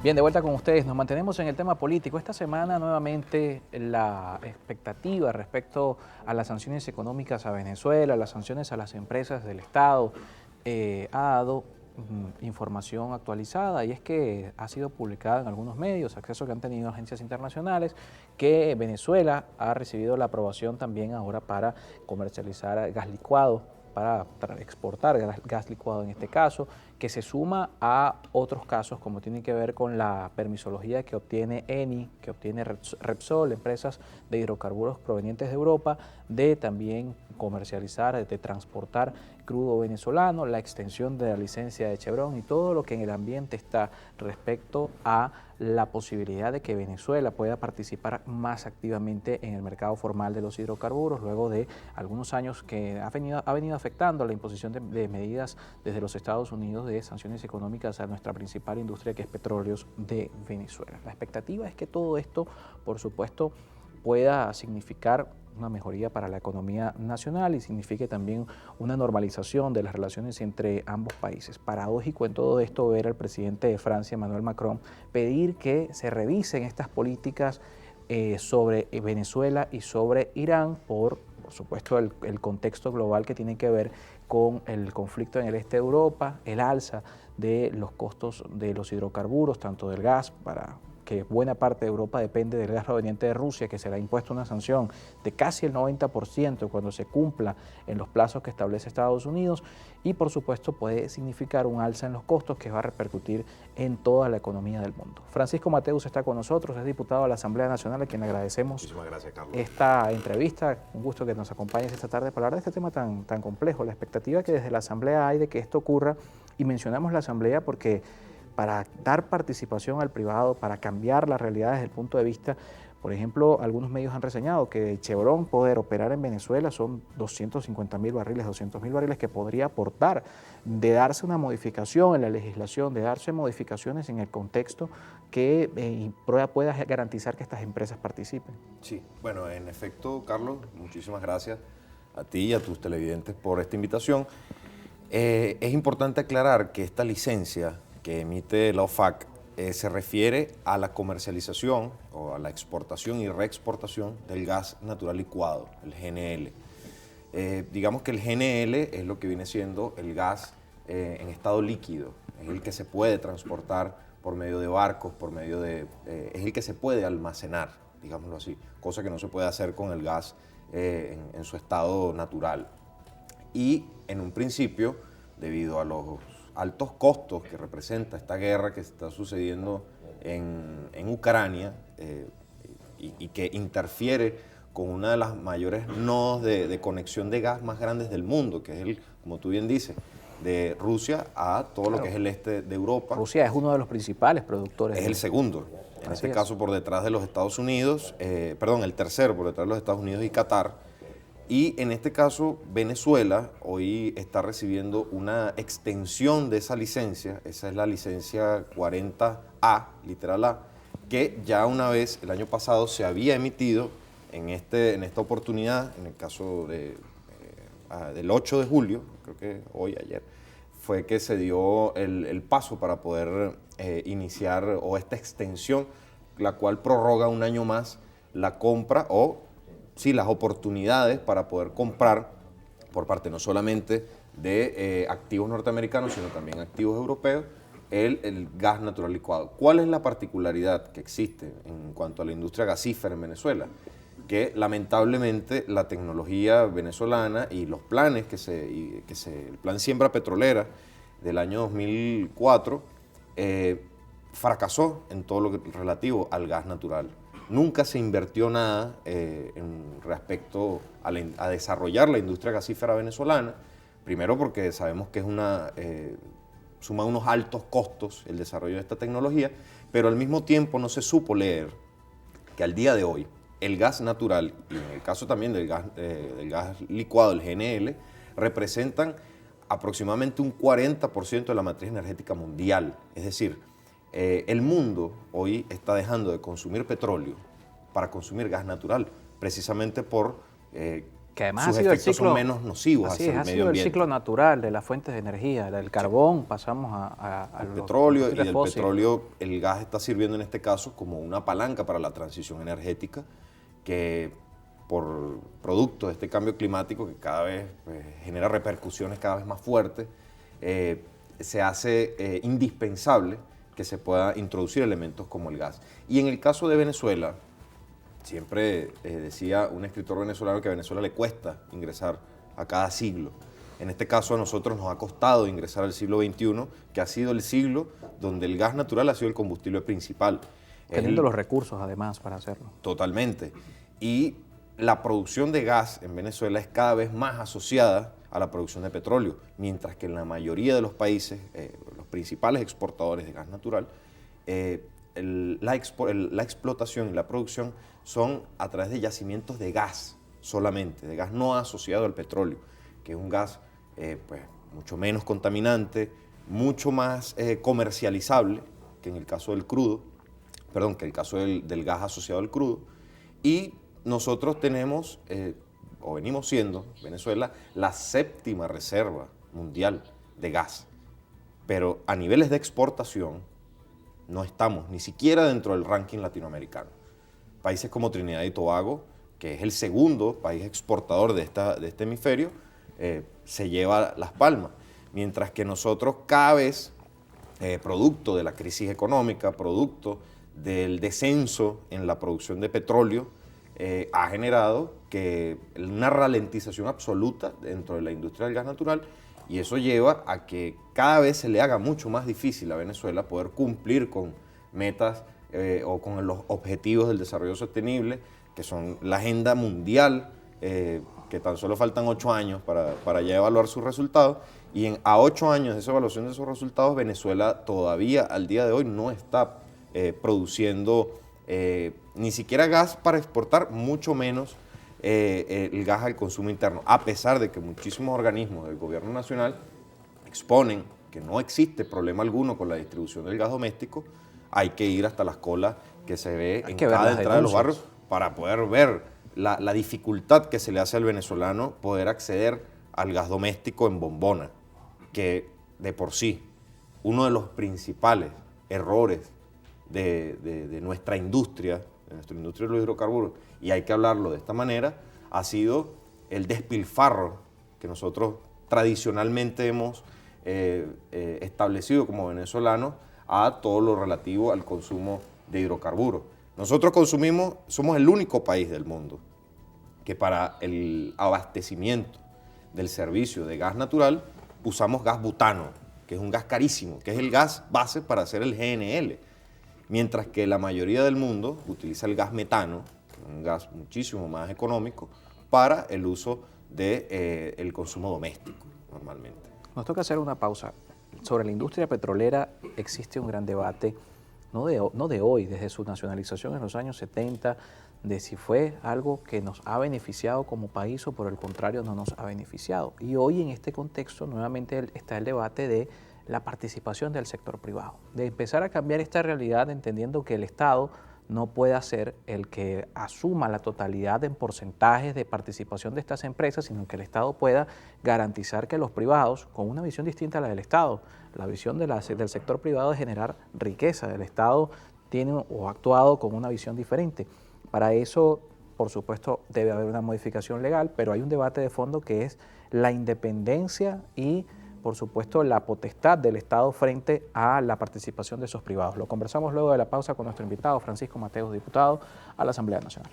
Bien, de vuelta con ustedes. Nos mantenemos en el tema político. Esta semana nuevamente la expectativa respecto a las sanciones económicas a Venezuela, las sanciones a las empresas del Estado, ha dado información actualizada, y es que ha sido publicada en algunos medios, acceso que han tenido agencias internacionales, que Venezuela ha recibido la aprobación también ahora para comercializar gas licuado, para exportar gas licuado en este caso, que se suma a otros casos como tienen que ver con la permisología que obtiene Eni, que obtiene Repsol, empresas de hidrocarburos provenientes de Europa, de también comercializar, de transportar crudo venezolano, la extensión de la licencia de Chevron y todo lo que en el ambiente está respecto a la posibilidad de que Venezuela pueda participar más activamente en el mercado formal de los hidrocarburos, luego de algunos años que ha venido afectando la imposición de medidas desde los Estados Unidos de sanciones económicas a nuestra principal industria, que es petróleos de Venezuela. La expectativa es que todo esto, por supuesto, pueda significar una mejoría para la economía nacional y signifique también una normalización de las relaciones entre ambos países. Paradójico en todo esto ver al presidente de Francia, Emmanuel Macron, pedir que se revisen estas políticas sobre Venezuela y sobre Irán por supuesto, el contexto global que tiene que ver con el conflicto en el este de Europa, el alza de los costos de los hidrocarburos, tanto del gas, para que buena parte de Europa depende del gas proveniente de Rusia, que será impuesta una sanción de casi el 90% cuando se cumpla en los plazos que establece Estados Unidos, y por supuesto puede significar un alza en los costos que va a repercutir en toda la economía del mundo. Francisco Mateus está con nosotros, es diputado de la Asamblea Nacional, a quien le agradecemos esta entrevista. Un gusto que nos acompañes esta tarde para hablar de este tema tan complejo, la expectativa que desde la Asamblea hay de que esto ocurra, y mencionamos la Asamblea porque para dar participación al privado, para cambiar la realidad desde el punto de vista, por ejemplo, algunos medios han reseñado que Chevron poder operar en Venezuela son 250.000 barriles, 200.000 barriles que podría aportar, de darse una modificación en la legislación, de darse modificaciones en el contexto que pueda garantizar que estas empresas participen. Sí, bueno, en efecto, Carlos, muchísimas gracias a ti y a tus televidentes por esta invitación. Es importante aclarar que esta licencia que emite la OFAC se refiere a la comercialización o a la exportación y reexportación del gas natural licuado, el GNL. Digamos que el GNL es lo que viene siendo el gas en estado líquido, es el que se puede transportar por medio de barcos, es el que se puede almacenar, digámoslo así, cosa que no se puede hacer con el gas en su estado natural. Y en un principio, debido a los altos costos que representa esta guerra que está sucediendo en Ucrania y que interfiere con una de las mayores nodos de conexión de gas más grandes del mundo, que es como tú bien dices, de Rusia a todo lo que es el este de Europa. Rusia es uno de los principales productores. Es el segundo, en este caso por detrás de los Estados Unidos, el tercero por detrás de los Estados Unidos y Qatar. Y en este caso, Venezuela hoy está recibiendo una extensión de esa licencia, esa es la licencia 40A, literal A, que ya una vez, el año pasado, se había emitido en esta oportunidad, en el caso del 8 de julio, creo que hoy, ayer, fue que se dio el paso para poder iniciar o esta extensión, la cual prorroga un año más la compra las oportunidades para poder comprar por parte no solamente de activos norteamericanos, sino también activos europeos, el gas natural licuado. ¿Cuál es la particularidad que existe en cuanto a la industria gasífera en Venezuela? Que lamentablemente la tecnología venezolana y los planes el plan Siembra Petrolera del año 2004 fracasó en todo lo relativo al gas natural. Nunca se invirtió nada respecto a desarrollar la industria gasífera venezolana, primero porque sabemos que suma unos altos costos el desarrollo de esta tecnología, pero al mismo tiempo no se supo leer que al día de hoy el gas natural, y en el caso también del gas licuado, el GNL, representan aproximadamente un 40% de la matriz energética mundial. Es decir, el mundo hoy está dejando de consumir petróleo para consumir gas natural, precisamente por Que además sus efectos son menos nocivos hacia el medio sido ambiente. el ciclo natural de las fuentes de energía, del carbón, pasamos al petróleo, y del petróleo el gas está sirviendo en este caso como una palanca para la transición energética que por producto de este cambio climático que cada vez genera repercusiones cada vez más fuertes, se hace indispensable que se pueda introducir elementos como el gas. Y en el caso de Venezuela, siempre decía un escritor venezolano que a Venezuela le cuesta ingresar a cada siglo. En este caso a nosotros nos ha costado ingresar al siglo XXI, que ha sido el siglo donde el gas natural ha sido el combustible principal. Teniendo los recursos además para hacerlo. Totalmente. Y la producción de gas en Venezuela es cada vez más asociada a la producción de petróleo, mientras que en la mayoría de los países, los principales exportadores de gas natural, la explotación y la producción son a través de yacimientos de gas solamente, de gas no asociado al petróleo, que es un gas pues, mucho menos contaminante, mucho más comercializable que en el caso del crudo, perdón, que el caso del gas asociado al crudo. Y nosotros tenemos, o venimos siendo, Venezuela, la 7ª reserva mundial de gas. Pero a niveles de exportación no estamos ni siquiera dentro del ranking latinoamericano. Países como Trinidad y Tobago, que es el segundo país exportador de este hemisferio, se lleva las palmas. Mientras que nosotros cada vez, producto de la crisis económica, producto del descenso en la producción de petróleo, ha generado que una ralentización absoluta dentro de la industria del gas natural, y eso lleva a que cada vez se le haga mucho más difícil a Venezuela poder cumplir con metas o con los objetivos del desarrollo sostenible, que son la agenda mundial, que tan solo faltan 8 años para ya evaluar sus resultados, y a 8 años de esa evaluación de sus resultados, Venezuela todavía al día de hoy no está produciendo ni siquiera gas para exportar, mucho menos el gas al consumo interno, a pesar de que muchísimos organismos del gobierno nacional exponen que no existe problema alguno con la distribución del gas doméstico. Hay que ir hasta las colas que se ve en cada entrada de los barrios para poder ver la dificultad que se le hace al venezolano poder acceder al gas doméstico en bombona, que de por sí uno de los principales errores de nuestra industria, de los hidrocarburos, y hay que hablarlo de esta manera, ha sido el despilfarro que nosotros tradicionalmente hemos establecido como venezolanos a todo lo relativo al consumo de hidrocarburos. Nosotros somos el único país del mundo que para el abastecimiento del servicio de gas natural usamos gas butano, que es un gas carísimo, que es el gas base para hacer el GNL. Mientras que la mayoría del mundo utiliza el gas metano, que es un gas muchísimo más económico, para el uso del consumo doméstico, normalmente. Nos toca hacer una pausa. Sobre la industria petrolera existe un gran debate, no de hoy, desde su nacionalización en los años 70, de si fue algo que nos ha beneficiado como país o por el contrario no nos ha beneficiado. Y hoy en este contexto nuevamente está el debate de la participación del sector privado, de empezar a cambiar esta realidad entendiendo que el Estado no puede ser el que asuma la totalidad en porcentajes de participación de estas empresas, sino que el Estado pueda garantizar que los privados, con una visión distinta a la del Estado, la visión del sector privado de generar riqueza, el Estado tiene o ha actuado con una visión diferente. Para eso, por supuesto, debe haber una modificación legal, pero hay un debate de fondo que es la independencia y por supuesto, la potestad del Estado frente a la participación de esos privados. Lo conversamos luego de la pausa con nuestro invitado, Francisco Mateos, diputado a la Asamblea Nacional.